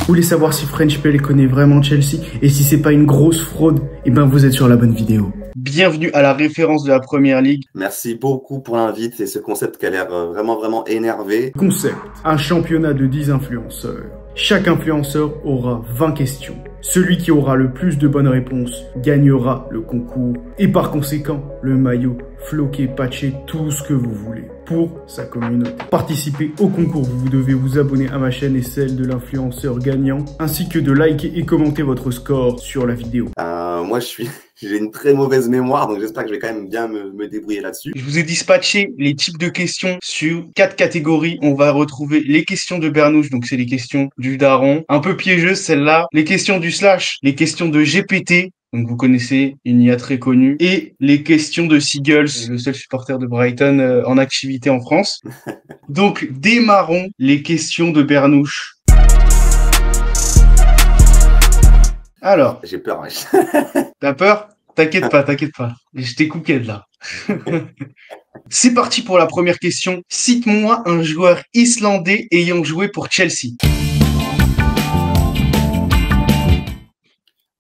Vous voulez savoir si French PL connaît vraiment Chelsea et si c'est pas une grosse fraude? Eh ben vous êtes sur la bonne vidéo. Bienvenue à la référence de la Première Ligue. Merci beaucoup pour l'invite et ce concept qui a l'air vraiment énervé. Concept, un championnat de 10 influenceurs. Chaque influenceur aura 20 questions. Celui qui aura le plus de bonnes réponses gagnera le concours et par conséquent le maillot, floqué, patché, tout ce que vous voulez pour sa communauté. Participez au concours, vous devez vous abonner à ma chaîne et celle de l'influenceur gagnant, ainsi que de liker et commenter votre score sur la vidéo. Moi j'ai une très mauvaise mémoire, donc j'espère que je vais quand même bien me débrouiller là-dessus. Je vous ai dispatché les types de questions sur 4 catégories. On va retrouver les questions de Bernouche, donc c'est les questions du daron. Un peu piégeuses celle-là. Les questions du slash, les questions de GPT. Donc vous connaissez, une IA très connue. Et les questions de Seagulls, le seul supporter de Brighton en activité en France. Donc démarrons les questions de Bernouche. Alors. J'ai peur, ouais. T'as peur? T'inquiète pas. Je t'ai cooked là. C'est parti pour la première question. Cite-moi un joueur islandais ayant joué pour Chelsea.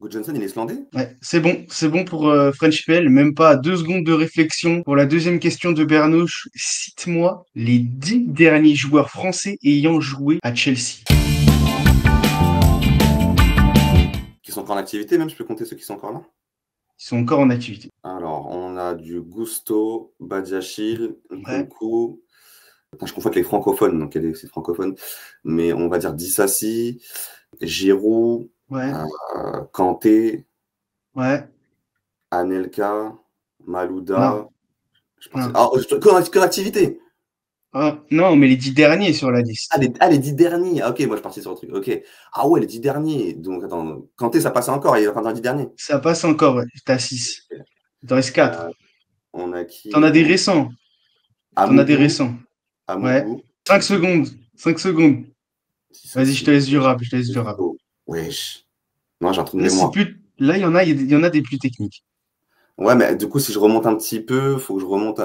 Johnson, il est islandais? Ouais, c'est bon pour French PL, même pas 2 secondes de réflexion. Pour la deuxième question de Bernouche, cite-moi les 10 derniers joueurs français ayant joué à Chelsea. Qui sont encore en activité, même je peux compter ceux qui sont encore là? Ils sont encore en activité. Alors, on a du Gusto, Badiachil, Nkunku. Ouais. Je confonds avec les francophones, donc il y a des francophones. Mais on va dire Dissassi, Giroud, Ouais. Kanté, Ouais. Anelka, Malouda. Non. Je pense que l'activité. Ah, non, mais les 10 derniers sur la liste. Les 10 derniers. Ah, ok, moi je suis parti sur le truc. Ok. Ah ouais, les 10 derniers. Donc attends, Kanté, ça passe encore, il est encore dans les 10 derniers. Ça passe encore, ouais. T'as 6. Il t'en reste 4. On a qui? T'en as des récents. T'en as des récents. Ouais. 5 secondes. 5 secondes. Vas-y, je te laisse du rap. Wesh. Non, j'ai un truc de mémoire. Là, il y en a des plus techniques. Ouais, mais du coup, si je remonte un petit peu, faut que je remonte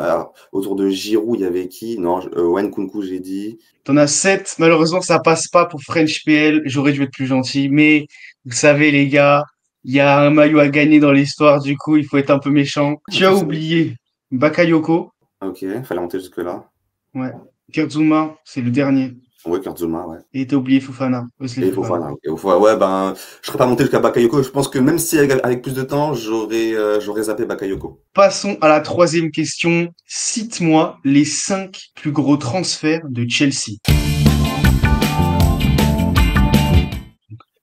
autour de Giroud, il y avait qui? Non, Nkunku, j'ai dit. T'en as 7. Malheureusement, ça passe pas pour French PL. J'aurais dû être plus gentil. Mais vous savez, les gars, il y a un maillot à gagner dans l'histoire. Du coup, il faut être un peu méchant. Tu as oublié Bakayoko. Ok, fallait monter jusque-là. Ouais. Kurtzuma, c'est le dernier. Ouais, Kurtzuma, ouais. Et t'as oublié Fofana. Et Fofana, ok. Ouais, ben, je serais pas monté jusqu'à Bakayoko. Je pense que même si avec plus de temps, j'aurais zappé Bakayoko. Passons à la troisième question. Cite-moi les 5 plus gros transferts de Chelsea.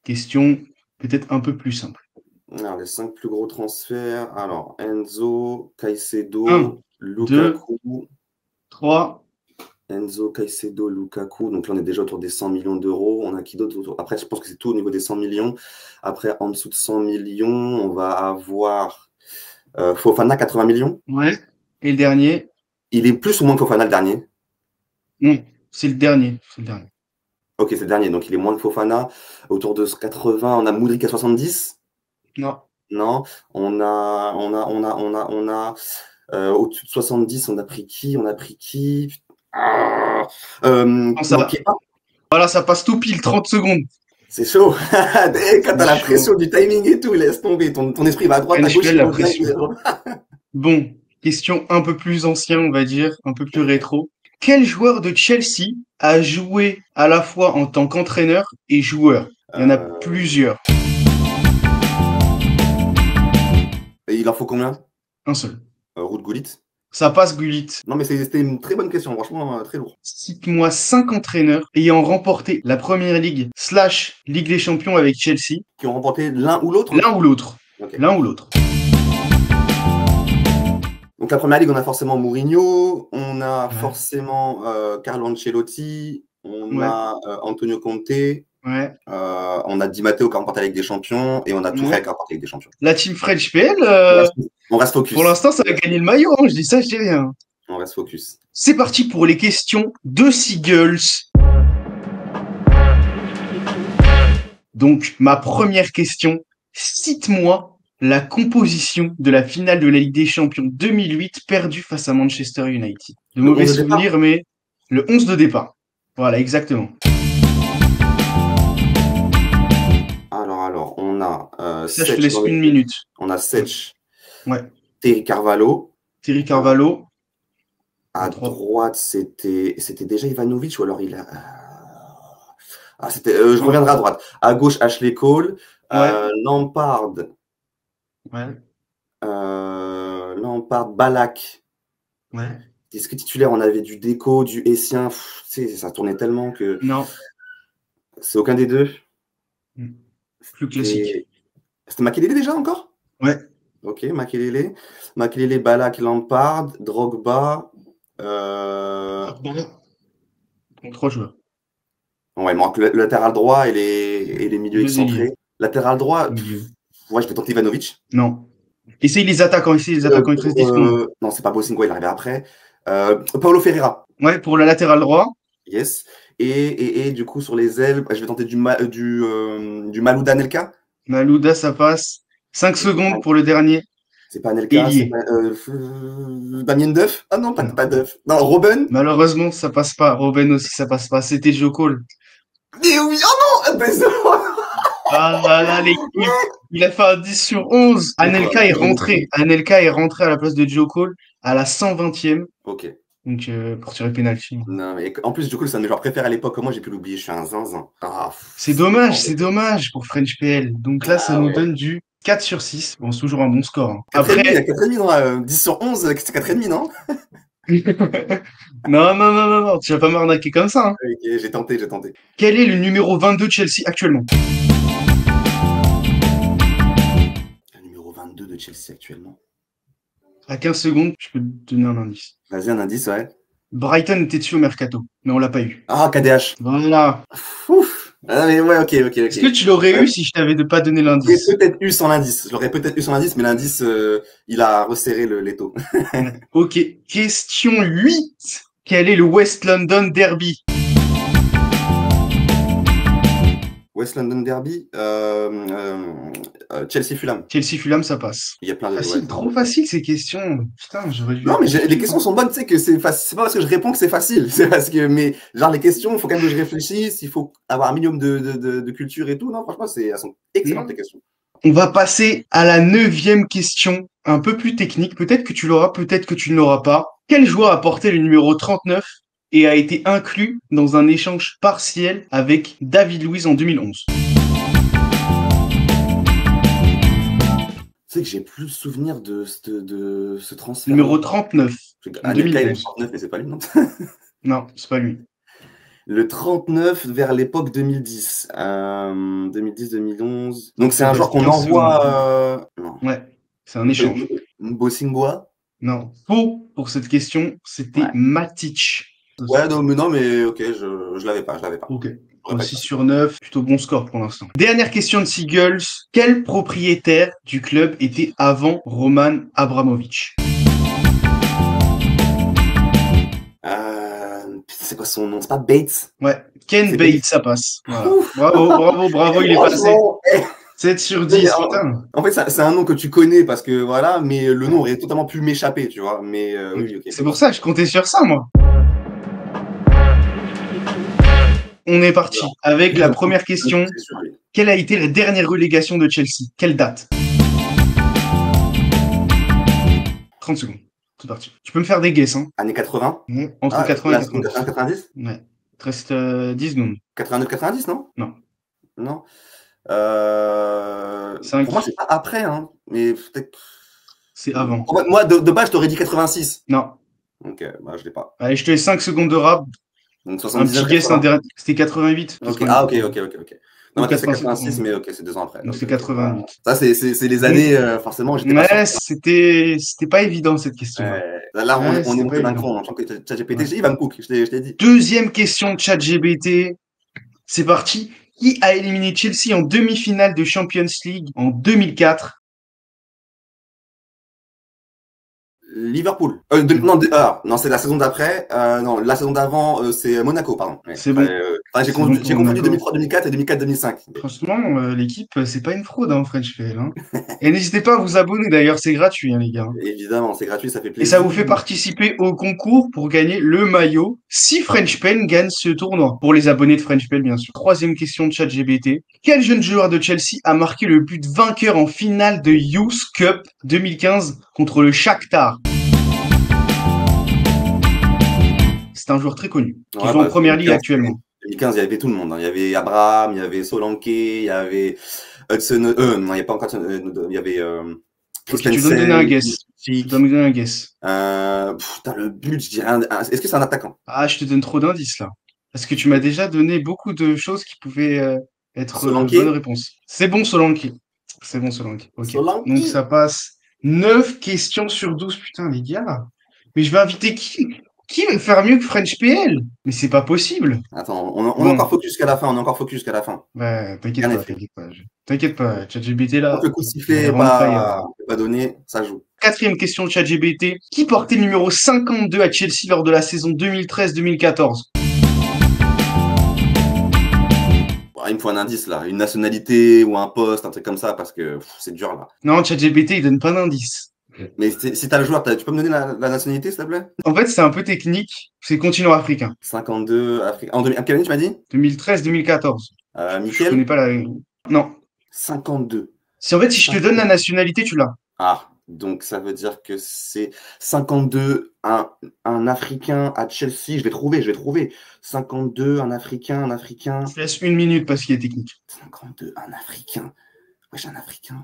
Question peut-être un peu plus simple. Alors, les 5 plus gros transferts. Alors, Enzo, Caicedo, 1, Lukaku. 2, 3. Enzo, Caicedo, Lukaku. Donc là, on est déjà autour des 100 millions d'euros. On a qui d'autre autour? Après, je pense que c'est tout au niveau des 100 millions. Après, en dessous de 100 millions, on va avoir Fofana, 80 millions. Ouais. Et le dernier? Il est plus ou moins que Fofana, le dernier? Non, c'est le dernier. Ok, c'est le dernier. Donc, il est moins que Fofana. Autour de 80, on a Moudryk à 70. Non. Non. On a au-dessus de 70, on a pris qui? Voilà, ça passe tout pile, 30 secondes. C'est chaud. Quand t'as la pression du timing et tout, laisse tomber. Ton esprit va à droite, à gauche. La pression. Bon, question un peu plus ancien, on va dire, un peu plus rétro. Quel joueur de Chelsea a joué à la fois en tant qu'entraîneur et joueur? Il y en a plusieurs. Et il en faut combien? Un seul. Ruud Gullit. Ça passe Gullit. Non, mais c'était une très bonne question, franchement, très lourd. Cite-moi 5 entraîneurs ayant remporté la Première Ligue / Ligue des Champions avec Chelsea. Qui ont remporté l'un ou l'autre? L'un ou l'autre. Okay. L'un ou l'autre. Donc la Première Ligue, on a forcément Mourinho, on a forcément Carlo Ancelotti, on a Antonio Conte, on a Di Matteo qui a remporté la Ligue des Champions et on a Tourelle qui a remporté la Ligue des Champions. La team French PL, on reste focus. Pour l'instant, ça va gagner le maillot, hein. Je dis ça, je dis rien. On reste focus. C'est parti pour les questions de Seagulls. Donc, ma première question, cite-moi la composition de la finale de la Ligue des Champions 2008 perdue face à Manchester United. De mauvais souvenirs, mais le 11 de départ. Voilà, exactement. on a ça, je te laisse une minute. On a Sech. Ouais. Terry Carvalho. Terry Carvalho. À droite, c'était déjà Ivanovic ou alors il a. Je reviendrai à droite. À gauche, Ashley Cole. Lampard. Ouais. Lampard, Ballack. Ouais. Est-ce que titulaire, on avait du Deco, du Essien, ça tournait tellement que. Non. C'est aucun des deux. Plus classique. C'était Makelele déjà encore? Ouais. Ok, Makelele. Makelele, Ballack, Lampard, Drogba. 3 joueurs. Ouais, il manque le latéral droit et les milieux excentrés. Latéral droit, ouais, je vais tenter Ivanovic. Non. Essaye les attaquants, il reste 10 secondes. Non, c'est pas Bosingo, il arrive après. Paulo Ferreira. Ouais, pour le latéral droit. Yes. Et du coup, sur les ailes, je vais tenter du Malouda Anelka. Malouda, ça passe. 5 secondes pour le dernier. C'est pas Anelka, c'est pas Damien Duff. Ah non, pas Duff. Non, Robben. Malheureusement, ça passe pas. Robben aussi, ça passe pas. C'était Joe Cole. Mais oui, oh non. Ah là là, l'équipe. Il a fait un 10 sur 11. Anelka est rentré. Anelka est rentré à la place de Joe Cole à la 120e. Ok. Donc, pour tirer penalty. Non, mais en plus, Joe Cole, c'est un de mes joueurs préférés à l'époque. Moi, j'ai pu l'oublier. Je suis un zinzin. C'est dommage pour French PL. Donc là, ça nous donne du 4 sur 6. Bon, c'est toujours un bon score. Hein. Après, 4,5, non 10 sur 11, c'est 4,5, non? Non, tu vas pas m'arnaquer comme ça. Hein. Ok, j'ai tenté. Quel est le numéro 22 de Chelsea actuellement? Le numéro 22 de Chelsea actuellement. À 15 secondes, je peux te donner un indice. Vas-y, un indice, ouais. Brighton était dessus au mercato, mais on l'a pas eu. Ah, KDH. Voilà. Ouf. Ah, mais ouais, ok. Est-ce que tu l'aurais eu si je t'avais pas donné l'indice? Je l'aurais peut-être eu sans l'indice. Mais l'indice, il a resserré l'étau. Ok. Question 8. Quel est le West London Derby? West London Derby, Chelsea-Fulham. Chelsea-Fulham, ça passe. Il y a plein de... Facile, trop facile ces questions. Putain, j'aurais dû... Non, mais les questions sont bonnes, tu sais que c'est pas parce que je réponds que c'est facile. C'est parce que, mais genre les questions, il faut quand même que je réfléchisse, il faut avoir un minimum de culture et tout. Non, franchement, elles sont excellentes les questions. On va passer à la 9e question, un peu plus technique. Peut-être que tu l'auras, peut-être que tu ne l'auras pas. Quel joueur a porté le numéro 39 et a été inclus dans un échange partiel avec David Luiz en 2011? Tu sais que j'ai plus le souvenir de ce transfert. Numéro 39. En 2011. 39, mais c'est pas lui, non? Non, c'est pas lui. Le 39 vers l'époque 2010. 2010-2011. Donc c'est un joueur qu'on envoie... Non. Ouais, c'est un échange. Bossingbois? Non. Faux pour cette question, c'était Matic. Ouais, non, mais ok, je l'avais pas. Ok. 6 sur 9, plutôt bon score pour l'instant. Dernière question de Seagulls. Quel propriétaire du club était avant Roman Abramovich? C'est quoi son nom? C'est pas Bates? Ouais, Ken Bates, ça passe. Voilà. Bravo, il est passé. 7 sur 10, putain. En fait, c'est un nom que tu connais parce que voilà, mais le nom aurait totalement pu m'échapper, tu vois. Mais oui, ok. C'est pour ça que je comptais sur ça, moi. On est parti avec la première question. Quelle a été la dernière relégation de Chelsea? Quelle date? 30 secondes. C'est parti. Tu peux me faire des guesses, hein. Années 80? Entre 80 et 90. 90? Ouais. Il te reste 10 secondes. 89-90, non? Non. Pour moi, c'est pas après, hein. Mais peut-être. C'est avant. Moi, de base, je t'aurais dit 86. Non. Ok, bah, je l'ai pas. Allez, je te laisse 5 secondes de rap. Donc, un petit guess, c'était 88. Okay. Ah, ok. Non, c'est 86, mais ok, c'est 2 ans après. Donc, c'est 88. Ça, c'est les années, forcément. Ouais, c'était pas évident, cette question. Là, on est monté d'un cran. Je sens que ChatGPT, il va me cook, je t'ai dit. Deuxième question de ChatGPT. C'est parti. Qui a éliminé Chelsea en demi-finale de Champions League en 2004? Liverpool. Non, c'est la saison d'après. Non, la saison d'avant, c'est Monaco, pardon. C'est bon. J'ai confondu 2003, 2004 et 2004, 2005. Franchement, l'équipe, c'est pas une fraude, hein, French PL. Hein. Et n'hésitez pas à vous abonner, d'ailleurs, c'est gratuit, hein, les gars. Évidemment, c'est gratuit, ça fait Et ça plaisir. vous fait participer au concours pour gagner le maillot si French Pen gagne ce tournoi. Pour les abonnés de French Pen, bien sûr. Troisième question de ChatGPT. Quel jeune joueur de Chelsea a marqué le but vainqueur en finale de Youth Cup 2015 contre le Shakhtar? C'est un joueur très connu, qui joue en première ligue actuellement. 2015, il y avait tout le monde. Hein. Il y avait Abraham, il y avait Solanke, il y avait Hudson. Non, il n'y avait pas encore. Il y avait. Ok, tu dois me donner un guess. Tu dois me donner un guess. Putain, le but, je dirais. Est-ce que c'est un attaquant? Ah, je te donne trop d'indices là. Parce que tu m'as déjà donné beaucoup de choses qui pouvaient être bonne réponse. C'est bon, Solanke. C'est bon, Solanke. Ok. Solanke. Donc ça passe 9 questions sur 12. Putain, les gars. Mais je vais inviter qui? Qui va faire mieux que French PL? Mais c'est pas possible. Attends, on est encore focus jusqu'à la fin. On est encore focus jusqu'à la fin. Ouais, t'inquiète pas, t'inquiète pas. T'inquiète pas, ChatGPT là. Quand le coup de sifflet n'est pas donné, ça joue. Quatrième question de ChatGPT. Qui portait le numéro 52 à Chelsea lors de la saison 2013-2014? Il me faut un indice là, une nationalité ou un poste, un truc comme ça, parce que c'est dur là. Non, ChatGPT, il donne pas d'indice. Mais si t'as le joueur, tu peux me donner la nationalité, s'il te plaît? En fait, c'est un peu technique. C'est continent africain. 52 Afrique. En quelle année tu m'as dit? 2013-2014. Michael? Je connais pas la. Non. 52. Si je te donne la nationalité, tu l'as. Ah, donc ça veut dire que c'est 52, un Africain à Chelsea. Je vais trouver. 52, un Africain. Je te laisse 1 minute parce qu'il est technique. 52, un Africain. Ouais, j'ai un Africain.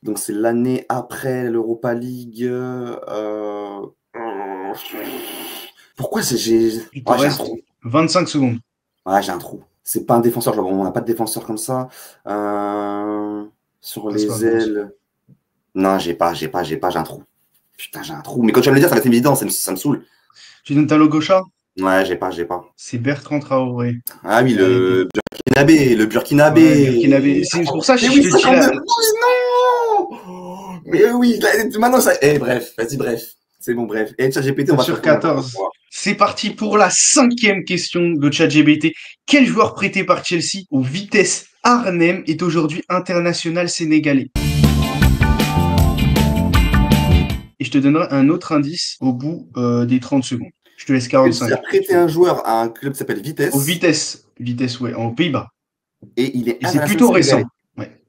Donc c'est l'année après l'Europa League. Pourquoi j'ai un trou. 25 secondes. Ouais, j'ai un trou. C'est pas un défenseur. Genre, on n'a pas de défenseur comme ça. Sur les ailes. Non, j'ai un trou. Putain, j'ai un trou. Mais quand tu vas me le dire, ça va être évident, ça me saoule. Tu donnes ta logo chat? Ouais, j'ai pas. C'est Bertrand Traoré. Ah oui, le Burkinabé. Ouais, c'est pour ça que je te dis là. Non! Mais oui, maintenant ça. Bref. C'est bon, bref. Et ChatGPT, on va sur 14. C'est parti pour la 5e question de ChatGPT. Quel joueur prêté par Chelsea au Vitesse Arnhem est aujourd'hui international sénégalais? Et je te donnerai un autre indice au bout des 30 secondes. Je te laisse 45. Tu as prêté un joueur à un club qui s'appelle Vitesse. Au Vitesse, ouais, en Pays-Bas. Et il est c'est plutôt récent. Ouais.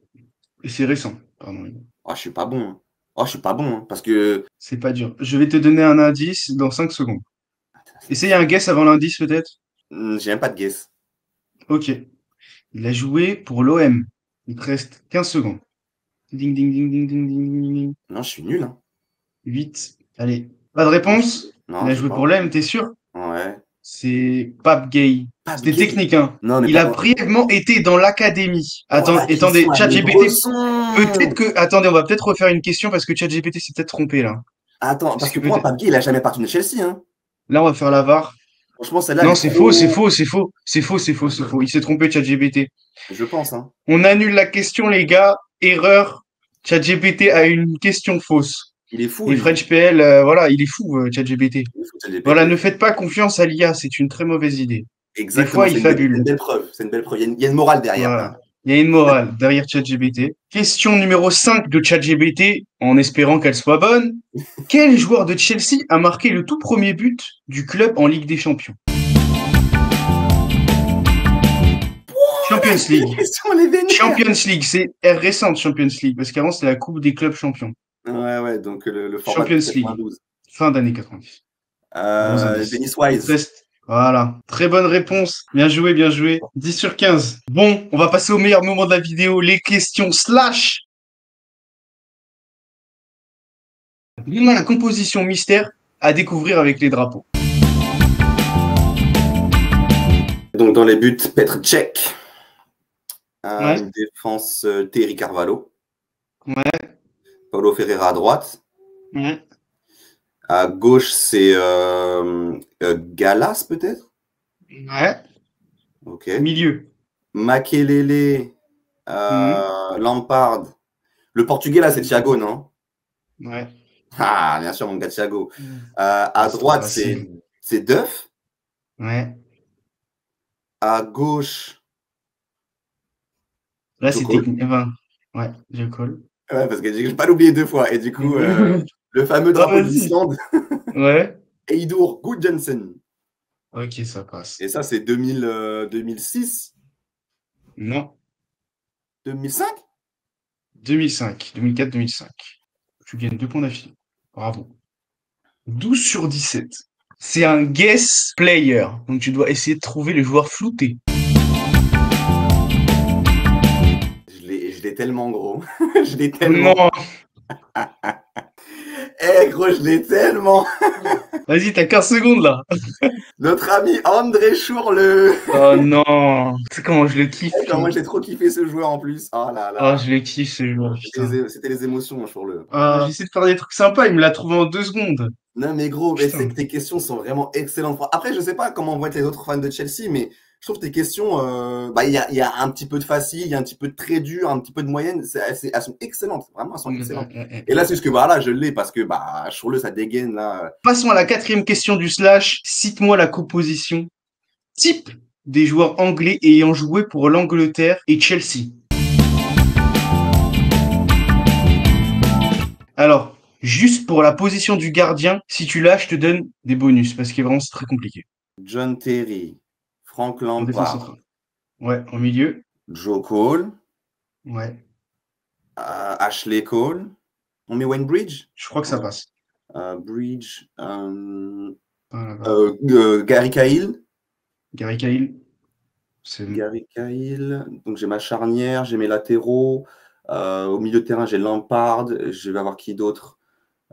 Et c'est récent, pardon. Oh, je suis pas bon. Hein, parce que. C'est pas dur. Je vais te donner un indice dans 5 secondes. Essaye un guess avant l'indice, peut-être? J'ai même pas de guess. Ok. Il a joué pour l'OM. Il te reste 15 secondes. Ding, ding, ding, ding, ding, ding, ding. Non, je suis nul. Hein. 8. Allez. Pas de réponse? Non, il a joué pour l'OM, t'es sûr? Ouais. C'est Pape Gay. C'était technique, hein. Non, mais il a brièvement été dans l'académie. Attendez, ChatGPT. Peut-être que. Attendez, on va peut-être refaire une question parce que ChatGPT s'est peut-être trompé là. Attends, parce que pour moi, Pape Gay, il a jamais parti de Chelsea, hein. Là, on va faire la VAR. Franchement, celle-là. Non, c'est faux. Il s'est trompé, ChatGPT. Je pense, hein. On annule la question, les gars. Erreur. ChatGPT a une question fausse. Il est fou. Et French PL, voilà, il est fou, ChatGPT. Voilà, ne faites pas confiance à l'IA, c'est une très mauvaise idée. Exactement. Des fois, il fabule. C'est une belle preuve. Il y a une morale derrière. Voilà. Il y a une morale derrière ChatGPT. Question numéro 5 de ChatGPT, en espérant qu'elle soit bonne. Quel joueur de Chelsea a marqué le tout premier but du club en Ligue des Champions? Champions League. Champions League, c'est récente Champions League, parce qu'avant, c'était la Coupe des clubs champions. Ouais, donc le format Champions League, fin d'année 90. Dennis Wise. Voilà, très bonne réponse. Bien joué. 10 sur 15. Bon, on va passer au meilleur moment de la vidéo, les questions slash. On a la composition mystère à découvrir avec les drapeaux. Donc dans les buts, Petr Cech. Ouais. Défense, Terry Carvalho. Ouais. Paulo Ferreira à droite. Ouais. À gauche, c'est Gallas, peut-être? Ouais. Ok. Milieu. Makelele, Lampard. Le portugais, là, c'est Thiago, non? Ouais. Ah, bien sûr, mon gars Thiago. À droite, c'est Duff. Ouais. À gauche. Là, c'était... ouais, je colle. Ouais, parce que je vais pas l'oublier 2 fois. Et du coup, le fameux drapeau d'Islande. Ouais. Eidur Gudjohnsen. Ok, ça passe. Et ça, c'est 2006. Non. 2005 2005. 2004-2005. Tu gagnes 2 points d'affilée. Bravo. 12 sur 17. C'est un guess player. Donc tu dois essayer de trouver le joueur flouté. Je l'ai tellement, gros. Je l'ai tellement. Non. Eh, gros, je l'ai tellement. Vas-y, t'as 15 secondes là. Notre ami André Chourle. Oh non. Tu sais comment je le kiffe. Moi, j'ai trop kiffé ce joueur en plus. Oh là là. Oh, je le kiffe ce joueur. C'était les émotions, Chourle. J'essaie de faire des trucs sympas. Il me l'a trouvé en 2 secondes. Non, mais gros, mais c'est que tes questions sont vraiment excellentes. Après, je sais pas comment vont être les autres fans de Chelsea, mais je trouve que tes questions, il y a un petit peu de facile, il y a un petit peu de très dur, un petit peu de moyenne. Elles sont excellentes. Vraiment, elles sont excellentes. Et là, c'est juste que là, je l'ai parce que Chourle, ça dégaine là. Passons à la 4e question du slash. Cite-moi la composition type des joueurs anglais ayant joué pour l'Angleterre et Chelsea. Alors, juste pour la position du gardien, si tu l'as, je te donne des bonus parce que vraiment c'est très compliqué. John Terry, Frank Lampard. Ouais, en milieu. Joe Cole. Ouais. Ashley Cole. On met Wayne Bridge. Je crois que ça passe. Bridge. Gary Cahill. Gary Cahill. Gary Cahill. Donc j'ai ma charnière, j'ai mes latéraux. Au milieu de terrain, j'ai Lampard. Je vais avoir qui d'autre?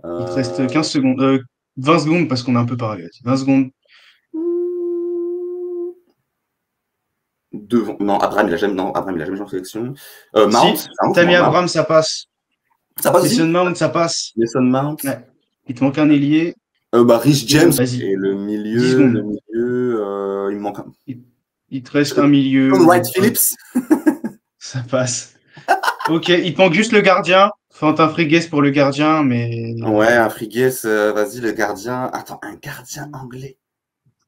Il te reste 15 secondes. 20 secondes parce qu'on est un peu pareil. 20 secondes. Devant. Non, Abraham, il a jamais joué en sélection. Mount. Si, t'as mis Abraham, ça passe. Ça passe aussi. Mason Mount, ça passe. Mason Mount. Ouais. Il te manque un ailier. Rich James. Et le milieu, il me manque un. Il te reste un milieu. Wright Phillips. Ça passe. Ok, il te manque juste le gardien. Fais un free guess pour le gardien, mais... Ouais, un free guess. Vas-y, le gardien. Attends, un gardien anglais.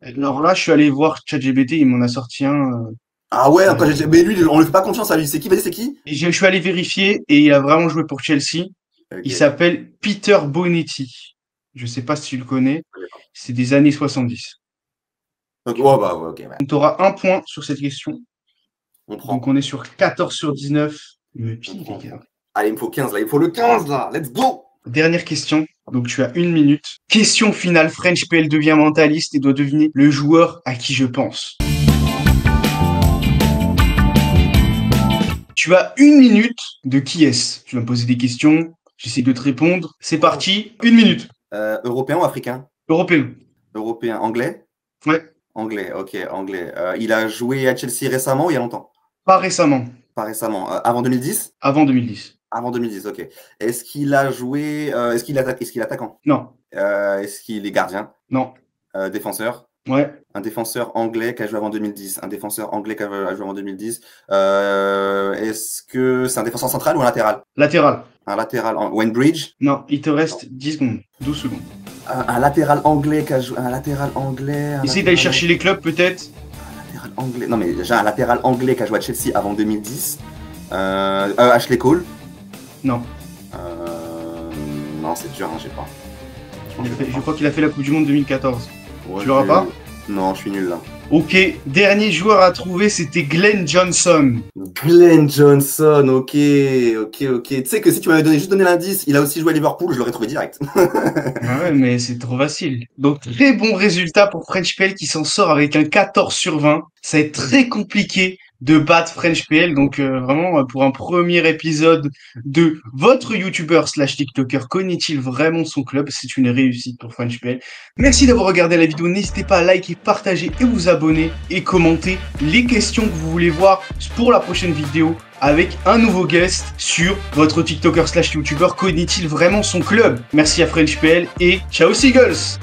Alors là, je suis allé voir ChatGPT, il m'en a sorti un. Ah ouais, mais lui, on lui fait pas confiance à lui. C'est qui? Vas-y, c'est qui? Je suis allé vérifier et il a vraiment joué pour Chelsea. Okay. Il s'appelle Peter Bonetti. Je sais pas si tu le connais. C'est des années 70. Ok, ok. Donc, tu auras un point sur cette question. Donc, on est sur 14 sur 19. Il me pille, les gars. Allez, il me faut 15, là. Il me faut le 15, là. Let's go! Dernière question. Donc, tu as 1 minute. Question finale. French PL devient mentaliste et doit deviner le joueur à qui je pense. Tu as 1 minute de qui est-ce? Tu vas me poser des questions. J'essaie de te répondre. C'est parti. 1 minute. Européen ou africain? Européen. Européen. Anglais? Ouais. Anglais, ok, anglais. Il a joué à Chelsea récemment ou il y a longtemps? Pas récemment. Pas récemment. Avant 2010? Avant 2010. Avant 2010, ok. Est-ce qu'il a joué... Est-ce qu'il est attaquant? Non. Est-ce qu'il est gardien? Non. Défenseur? Ouais. Un défenseur anglais qui a joué avant 2010. Un défenseur anglais qui a joué avant 2010. Est-ce que c'est un défenseur central ou un latéral? Latéral. Un latéral. Wayne Bridge? Non, il te reste 10 secondes. 12 secondes. Un latéral anglais qui a joué... Un latéral anglais... Essaye d'aller chercher les clubs, peut-être. Un latéral anglais... Non, mais déjà, un latéral anglais qui a joué à Chelsea avant 2010. Ashley Cole? Non. Non, c'est dur, hein, je sais pas. Je crois qu'il a fait la Coupe du Monde 2014. Ouais, tu l'auras pas? Non, je suis nul là. Ok, dernier joueur à trouver, c'était Glenn Johnson. Glenn Johnson, ok. Tu sais que si tu m'avais juste donné l'indice, il a aussi joué à Liverpool, je l'aurais trouvé direct. Ouais, mais c'est trop facile. Donc, très bon résultat pour French PL qui s'en sort avec un 14 sur 20. Ça va être très compliqué de battre French PL. Donc, vraiment, pour un premier épisode de votre YouTuber / TikToker, connaît-il vraiment son club? C'est une réussite pour French PL. Merci d'avoir regardé la vidéo. N'hésitez pas à liker, partager et vous abonner et commenter les questions que vous voulez voir pour la prochaine vidéo avec un nouveau guest sur votre TikToker / YouTuber. Connaît-il vraiment son club? Merci à French PL et ciao Seagulls!